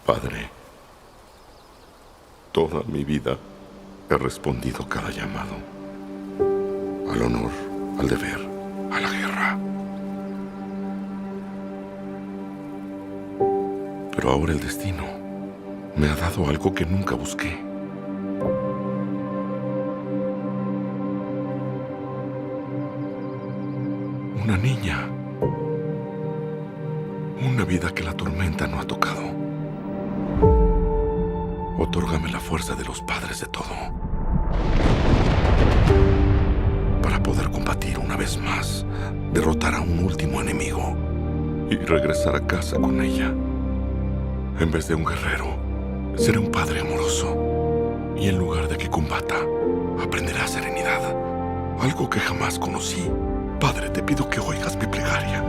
Padre, toda mi vida he respondido cada llamado. Al honor, al deber, a la guerra. Pero ahora el destino me ha dado algo que nunca busqué. Una niña. Una vida que la tormenta no ha tocado. Otórgame la fuerza de los padres de todo, para poder combatir una vez más, derrotar a un último enemigo y regresar a casa con ella. En vez de un guerrero, seré un padre amoroso. Y en lugar de que combata, aprenderá serenidad. Algo que jamás conocí. Padre, te pido que oigas mi plegaria.